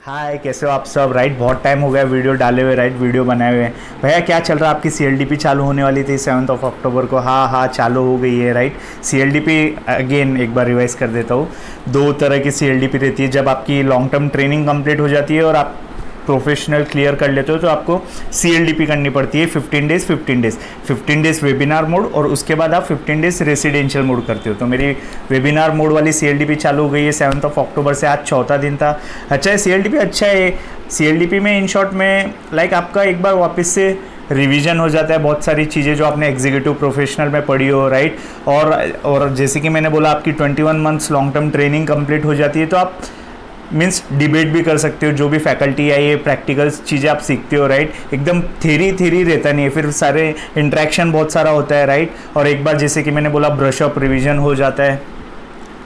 हाय, कैसे हो आप सब। राइट, बहुत टाइम हो गया वीडियो डाले हुए, राइट, वीडियो बनाए हुए। भैया क्या चल रहा है? आपकी CLDP चालू होने वाली थी 7 अक्टूबर को। हाँ, चालू हो गई है। राइट, CLDP अगेन एक बार रिवाइज कर देता हूँ। दो तरह की CLDP रहती है। जब आपकी लॉन्ग टर्म ट्रेनिंग कंप्लीट हो जाती है और आप प्रोफेशनल क्लियर कर लेते हो तो आपको CLDP करनी पड़ती है 15 डेज वेबिनार मोड, और उसके बाद आप 15 डेज रेसिडेंशियल मोड करते हो। तो मेरी वेबिनार मोड वाली CLDP चालू हो गई है 7 अक्टूबर से। आज चौथा दिन था। अच्छा है CLDP, अच्छा है CLDP में। इन शॉर्ट में लाइक आपका एक बार वापस से रिवीजन हो जाता है बहुत सारी चीज़ें जो आपने एग्जीक्यूटिव प्रोफेशनल में पढ़ी हो। राइट, और जैसे कि मैंने बोला, आपकी 21 months long term training complete हो जाती है तो आप मीन्स डिबेट भी कर सकते हो। जो भी फैकल्टी है, ये प्रैक्टिकल चीज़ें आप सीखते हो। राइट, एकदम थेरी रहता नहीं है, फिर सारे इंट्रैक्शन बहुत सारा होता है। राइट, और एक बार जैसे कि मैंने बोला ब्रश अप रिवीजन हो जाता है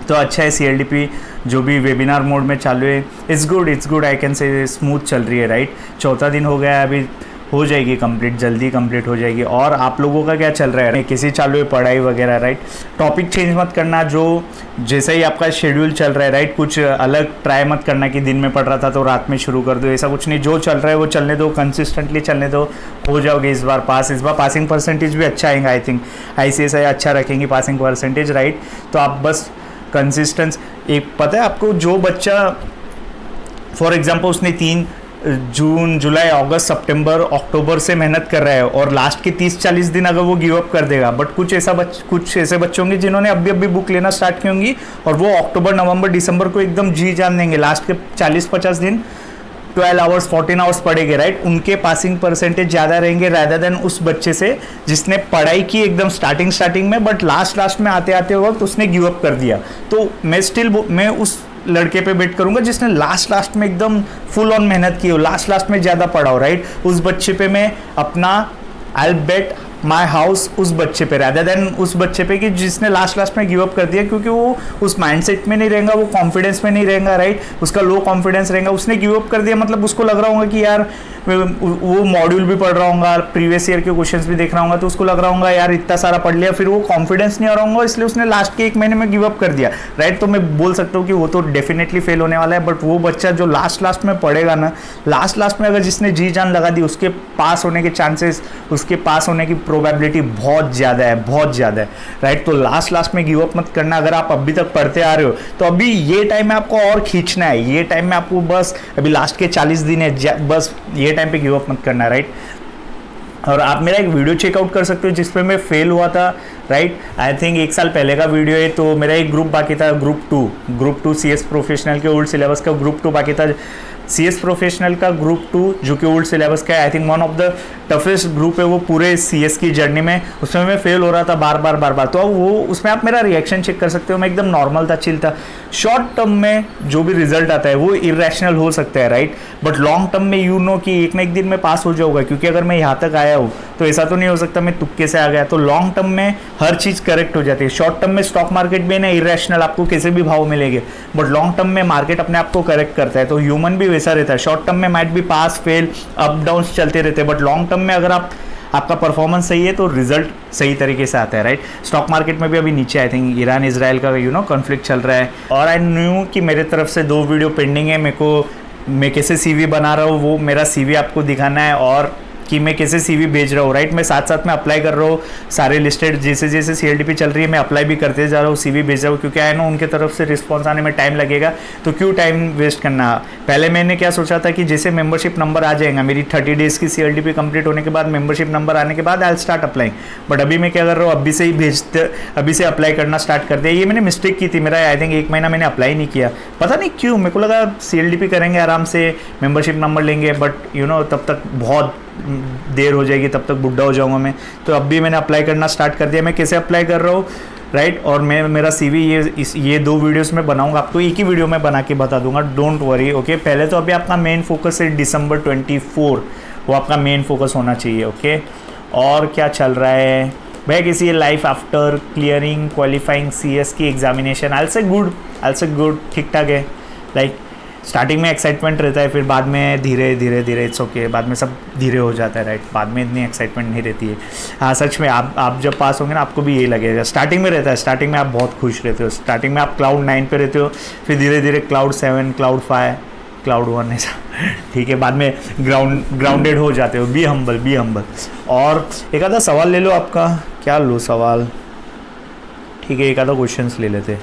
तो अच्छा है। CLDP जो भी वेबिनार मोड में चालू है, it's good, I can say smooth चल रही है। राइट, चौथा दिन हो गया है, अभी हो जाएगी कंप्लीट, जल्दी कंप्लीट हो जाएगी। और आप लोगों का क्या चल रहा है? किसी चालू है पढ़ाई वगैरह? राइट, टॉपिक चेंज मत करना, जो जैसा ही आपका शेड्यूल चल रहा है। राइट, कुछ अलग ट्राई मत करना कि दिन में पढ़ रहा था तो रात में शुरू कर दो, ऐसा कुछ नहीं। जो चल रहा है वो चलने दो, कंसिस्टेंटली चलने दो, हो जाओगे इस बार पास। इस बार पासिंग परसेंटेज भी अच्छा आएगा। आई थिंक ICSI अच्छा रखेंगी पासिंग परसेंटेज। राइट, तो आप बस कंसिस्टेंस, एक पता है आपको, जो बच्चा फॉर एग्जाम्पल उसने 3 जून, जुलाई, अगस्त, सितंबर, अक्टूबर से मेहनत कर रहा है और लास्ट के 30-40 दिन अगर वो गिव अप कर देगा, बट कुछ ऐसे बच्चे होंगे जिन्होंने अभी बुक लेना स्टार्ट की होंगी और वो अक्टूबर, नवंबर, दिसंबर को एकदम जी जान देंगे। लास्ट के 40-50 दिन 12 आवर्स 14 आवर्स पढ़ेंगे। राइट, उनके पासिंग परसेंटेज ज़्यादा रहेंगे रादर देन उस बच्चे से जिसने पढ़ाई की एकदम स्टार्टिंग में, बट लास्ट में आते वक्त उसने गिव अप कर दिया। तो मैं उस लड़के पे बेट करूंगा जिसने लास्ट में एकदम फुल ऑन मेहनत की हो, लास्ट में ज़्यादा पढ़ा हो। राइट, उस बच्चे पे मैं अपना आई बेट माई हाउस उस बच्चे पे रादर देन उस बच्चे पे कि जिसने लास्ट में गिव अप कर दिया, क्योंकि वो उस माइंडसेट में नहीं रहेगा, वो कॉन्फिडेंस में नहीं रहेगा। राइट, उसका लो कॉन्फिडेंस रहेगा। उसने गिव अप कर दिया मतलब उसको लग रहा होगा कि यार वो मॉड्यूल भी पढ़ रहा होगा, प्रीवियस ईयर के क्वेश्चंस भी देख रहा होगा, तो उसको लग रहा होगा यार इतना सारा पढ़ लिया, फिर वो कॉन्फिडेंस नहीं आ रहा होगा, इसलिए उसने लास्ट के 1 महीने में गिव अप कर दिया। राइट, तो मैं बोल सकता हूँ कि वो तो डेफिनेटली फेल होने वाला है। बट वो बच्चा जो लास्ट में पढ़ेगा ना, लास्ट में अगर जिसने जी जान लगा दी, उसके पास होने के चांसेस, उसके पास होने की प्रोबेबिलिटी बहुत ज़्यादा है। राइट, तो लास्ट में गिव अप मत करना। अगर आप अभी तक पढ़ते आ रहे हो तो अभी ये टाइम में आपको और खींचना है। ये टाइम में आपको बस अभी लास्ट के 40 दिन है, बस ये टाइम पे गिव अप मत करना। राइट, और आप मेरा एक वीडियो चेकआउट कर सकते हो जिसपे मैं फेल हुआ था। राइट, आई थिंक 1 साल पहले का वीडियो है। तो मेरा एक ग्रुप बाकी था, ग्रुप 2 CS प्रोफेशनल के ओल्ड सिलेबस का ग्रुप 2 बाकी था। CS प्रोफेशनल का ग्रुप 2 जो कि ओल्ड सिलेबस का है, I think one of the toughest group है वो पूरे CS की जर्नी में। उसमें मैं फेल हो रहा था बार। तो वो उसमें आप मेरा रिएक्शन चेक कर सकते हो। मैं एकदम नॉर्मल था, चिल था। शॉर्ट टर्म में जो भी रिजल्ट आता है वो इरेशनल हो सकता है। राइट, बट लॉन्ग टर्म में यू नो कि एक ना एक दिन में पास हो जाऊंगा, क्योंकि अगर मैं यहाँ तक आया हूँ तो ऐसा तो नहीं हो सकता मैं तुक्के से आ गया। तो लॉन्ग टर्म में हर चीज़ करेक्ट हो जाती है। शॉर्ट टर्म में स्टॉक मार्केट में ना इरेशनल आपको कैसे भी भाव मिलेंगे, बट लॉन्ग टर्म में मार्केट अपने आप को करेक्ट करता है। तो ह्यूमन भी वैसा रहता है। शॉर्ट टर्म में माइट भी पास फेल, अप डाउन चलते रहते हैं, बट लॉन्ग टर्म में अगर आपका परफॉर्मेंस सही है तो रिजल्ट सही तरीके से आता है। राइट, स्टॉक मार्केट में भी अभी नीचे आई थिंक ईरान इजराइल का कॉन्फ्लिक्ट चल रहा है। और आई न्यू कि मेरे तरफ से 2 वीडियो पेंडिंग है। मैं कैसे CV बना रहा हूँ, वो मेरा CV आपको दिखाना है, और कि मैं कैसे CV भेज रहा हूँ। राइट, मैं साथ में अप्लाई कर रहा हूँ। सारे लिस्टेड जैसे CLDP चल रही है मैं अप्लाई भी करते जा रहा हूँ, CV भेज रहा हूँ, क्योंकि आई नो उनके तरफ से रिस्पॉन्स आने में टाइम लगेगा। तो क्यों टाइम वेस्ट करना। पहले मैंने क्या सोचा था कि जैसे मेंबरशिप नंबर आ जाएगा, मेरी 30 डेज़ की CLDP कंप्लीट होने के बाद, मेंबरशिप नंबर आने के बाद आई स्टार्ट अप्लाइंग। बट अभी मैं क्या कर रहा हूँ, अभी से अप्लाई करना स्टार्ट कर दिया। ये मैंने मिस्टेक की थी। मेरा आई थिंक 1 महीना मैंने अप्लाई नहीं किया, पता नहीं क्यों। मेरे को लगा CLDP करेंगे आराम से, मेंबरशिप नंबर लेंगे, बट तब तक बहुत देर हो जाएगी, तब तक बुढ़ा हो जाऊंगा मैं। तो अब भी मैंने अप्लाई करना स्टार्ट कर दिया। मैं कैसे अप्लाई कर रहा हूँ, राइट, और मेरा CV ये 2 वीडियोस में बनाऊंगा, आपको एक ही वीडियो में बना के बता दूंगा, डोंट वरी। ओके, पहले तो अभी आपका मेन फोकस है दिसंबर 24, वो आपका मेन फोकस होना चाहिए। ओके, और क्या चल रहा है भैया? किसी life after clearing qualifying CS की एग्जामिनेशन, आई से गुड, ठीक ठाक है। लाइक स्टार्टिंग में एक्साइटमेंट रहता है, फिर बाद में धीरे इट्स ओके, बाद में सब धीरे हो जाता है। राइट, बाद में इतनी एक्साइटमेंट नहीं रहती है। हाँ, सच में आप जब पास होंगे ना आपको भी यही लगेगा। स्टार्टिंग में रहता है, स्टार्टिंग में आप बहुत खुश रहते हो, स्टार्टिंग में आप क्लाउड 9 पे रहते हो, फिर धीरे Cloud 7, Cloud 5, क्लाउड वन ऐसा ठीक है, बाद में ग्राउंडेड हो जाते हो। Be humble. और एक आधा सवाल ले लो आपका, क्या लो सवाल, ठीक है एक आधा क्वेश्चंस ले लेते।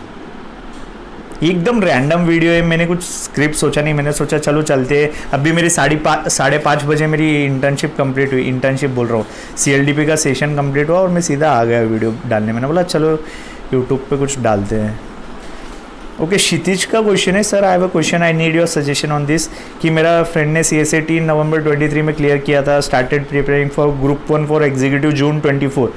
एकदम रैंडम वीडियो है, मैंने कुछ स्क्रिप्ट सोचा नहीं, मैंने सोचा चलो चलते हैं। अभी मेरी 5:30 बजे मेरी इंटर्नशिप कंप्लीट हुई, इंटर्नशिप बोल रहा हूँ, CLDP का सेशन कंप्लीट हुआ और मैं सीधा आ गया वीडियो डालने। मैंने बोला चलो यूट्यूब पे कुछ डालते हैं। ओके क्षितिज का क्वेश्चन है, sir I have a question, I need your suggestion on this, कि मेरा फ्रेंड ने CSAT नवंबर 23 में क्लियर किया था, started preparing for group 1 for executive June 24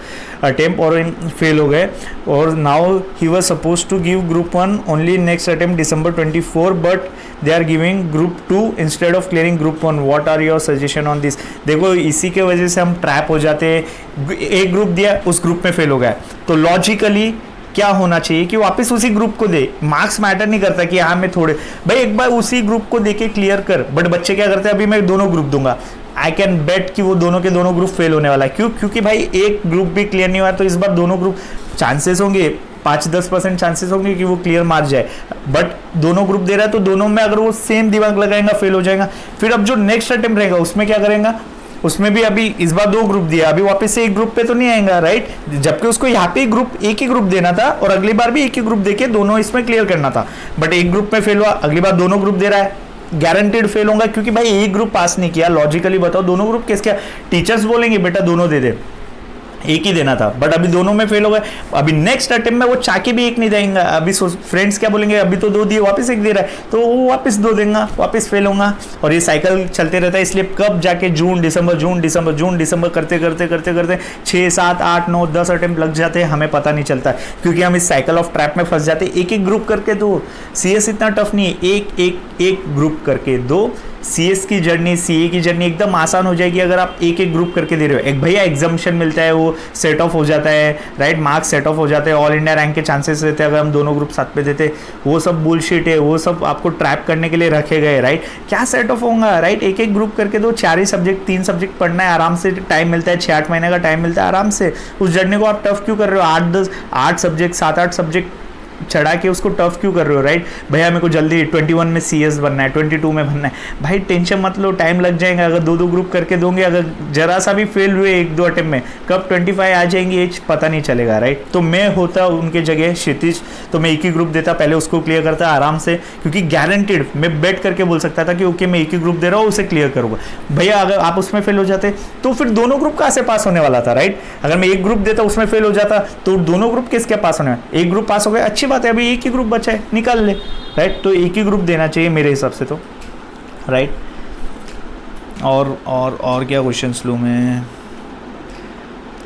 attempt और फेल हो गए, और now he was suppose to give group 1 only next attempt December 24 but they are giving group 2 instead of clearing group 1, what are your suggestion on this. देखो इसी के वजह से हम ट्रैप हो जाते हैं, एक ग्रुप दिया उस ग्रुप में फेल हो गया, तो लॉजिकली क्या होना चाहिए कि वापस उसी ग्रुप को दे। मार्क्स मैटर नहीं करता कि हाँ मैं थोड़े, भाई एक बार उसी ग्रुप को दे के क्लियर कर। बट बच्चे क्या करते हैं, अभी मैं दोनों ग्रुप दूंगा, आई कैन बेट कि वो दोनों के दोनों ग्रुप फेल होने वाला है। क्यों? क्योंकि भाई एक ग्रुप भी क्लियर नहीं हुआ, तो इस बार दोनों ग्रुप चांसेस होंगे 5-10% चांसेस होंगे कि वो क्लियर मार जाए। बट दोनों ग्रुप दे रहा है तो दोनों में अगर वो सेम दिमाग लगाएगा फेल हो जाएगा। फिर अब जो नेक्स्ट अटेम्प्ट रहेगा उसमें क्या करेगा, उसमें भी अभी इस बार 2 ग्रुप दिया, अभी वापस से एक ग्रुप पे तो नहीं आएगा, राइट। जबकि उसको यहाँ पे एक ही ग्रुप देना था और अगली बार भी एक ही ग्रुप देके दोनों इसमें क्लियर करना था। बट एक ग्रुप में फेल हुआ, अगली बार दोनों ग्रुप दे रहा है, गारंटेड फेल होगा, क्योंकि भाई एक ग्रुप पास नहीं किया। लॉजिकली बताओ दोनों ग्रुप किस क्या, टीचर्स बोलेंगे बेटा दोनों दे दे, एक ही देना था, बट अभी दोनों में फेल हो गए। अभी नेक्स्ट अटेम्प्ट में वो चाह के भी एक नहीं देंगे। अभी फ्रेंड्स क्या बोलेंगे, अभी तो 2 दिए वापस एक दे रहा है, तो वो वापस 2 देगा, वापस फेल होगा, और ये साइकिल चलते रहता है। इसलिए कब जाके जून दिसंबर करते 6, 7, 8, 9, 10 अटेम्प्ट लग जाते हैं, हमें पता नहीं चलता, क्योंकि हम इस साइकिल ऑफ ट्रैप में फंस जाते हैं। एक ग्रुप करके दो, CS इतना टफ नहीं है, एक ग्रुप करके दो। CS की जर्नी, CA की जर्नी एकदम आसान हो जाएगी अगर आप एक ग्रुप करके दे रहे हो। एक भैया एग्जामिशन मिलता है, वो सेट ऑफ हो जाता है, राइट, मार्क्स सेट ऑफ हो जाते हैं, ऑल इंडिया रैंक के चांसेस रहते हैं अगर हम दोनों ग्रुप साथ पे देते। वो सब बुलशिट है, वो सब आपको ट्रैप करने के लिए रखे गए, राइट। क्या सेट ऑफ होगा, राइट। एक ग्रुप करके दो, 4 ही सब्जेक्ट, 3 सब्जेक्ट पढ़ना है, आराम से टाइम मिलता है, 6-8 महीने का टाइम मिलता है, आराम से। उस जर्नी को आप टफ क्यों कर रहे हो, 8 सब्जेक्ट 7-8 सब्जेक्ट चढ़ा के उसको टफ क्यों कर रहे हो, राइट। भैया मेरे को जल्दी 21 में CS बनना है, 22 में बनना है, भाई टेंशन मत लो, टाइम लग जाएगा। अगर 2 ग्रुप करके दोगे, अगर जरा सा भी फेल हुए 1-2 अटेम्प्ट में, कब 25 आ जाएंगी एज पता नहीं चलेगा, राइट। तो मैं होता उनके जगह क्षितिज, तो मैं एक ही ग्रुप देता, पहले उसको क्लियर करता आराम से, क्योंकि गारंटेड मैं बेट करके बोल सकता था कि ओके मैं एक ही ग्रुप दे रहा हूँ, उसे क्लियर करूँगा। भैया अगर आप उसमें फेल हो जाते तो फिर दोनों ग्रुप कहाँ से पास होने वाला था, राइट। अगर मैं एक ग्रुप देता उसमें फेल हो जाता तो दोनों ग्रुप किसके पास होने वाला, एक ग्रुप पास हो गया, अच्छी बात है, अभी एक ही ग्रुप बचा है, निकाल ले, राइट। तो एक ही ग्रुप देना चाहिए मेरे हिसाब से तो, राइट। और क्या क्वेश्चंस लूँ मैं।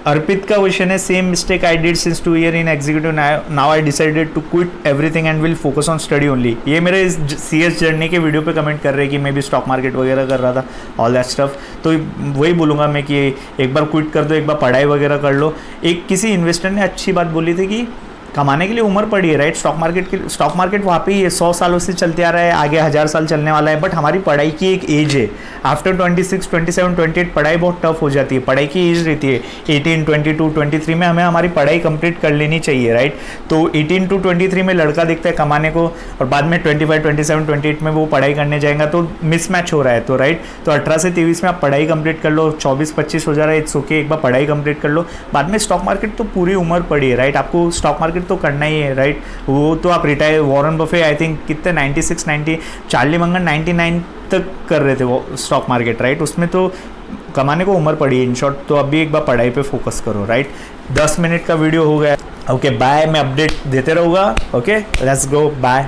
अर्पित का क्वेश्चन है, same mistake I did since 2 year in executive, now I decided to quit everything and will focus on study only. ये मेरे इस CS जर्नी के वीडियो पे कमेंट कर रहे हैं कि मैं भी स्टॉक मार्केट वगैरह कर रहा था, ऑल दैट स्टफ। तो वही बोलूँगा मैं कि एक बार क्विट कर दो, एक बार पढ़ाई वगैरह कर लो। एक किसी इन्वेस्टर ने अच्छी बात बोली थी कि कमाने के लिए उम्र पड़ी है, राइट। स्टॉक मार्केट वहाँ पे ही है, 100 सालों से चलते आ रहा है, आगे 1000 साल चलने वाला है। बट हमारी पढ़ाई की एक एज है, आफ्टर 26, 27, 28 पढ़ाई बहुत टफ हो जाती है, पढ़ाई की एज रहती है 18, 22, 23 में हमें हमारी पढ़ाई कंप्लीट कर लेनी चाहिए, राइट। तो 18 to 23 में लड़का दिखता है कमाने को, और बाद में 25, 27, 28 में वो पढ़ाई करने जाएगा, तो मिसमैच हो रहा है, तो राइट। तो 18 से 23 में आप पढ़ाई कंप्लीट कर लो, 24-25 हो जा रहा है, इट्स ओके, एक बार पढ़ाई कंप्लीट कर लो। बाद में स्टॉक मार्केट तो पूरी उम्र पड़ी है, राइट। आपको स्टॉक मार्केट तो करना ही है, राइट। वो तो आप retire, Warren Buffett I think कितने 96, 90, चार्ली मंगन 99 तक कर रहे थे वो स्टॉक मार्केट, राइट। उसमें तो कमाने को उम्र पड़ी है, इन शॉर्ट। तो अभी एक बार पढ़ाई पे फोकस करो, राइट। 10 मिनट का वीडियो हो गया, ओके बाय। मैं अपडेट देते रहूँगा, ओके लेट्स गो, बाय।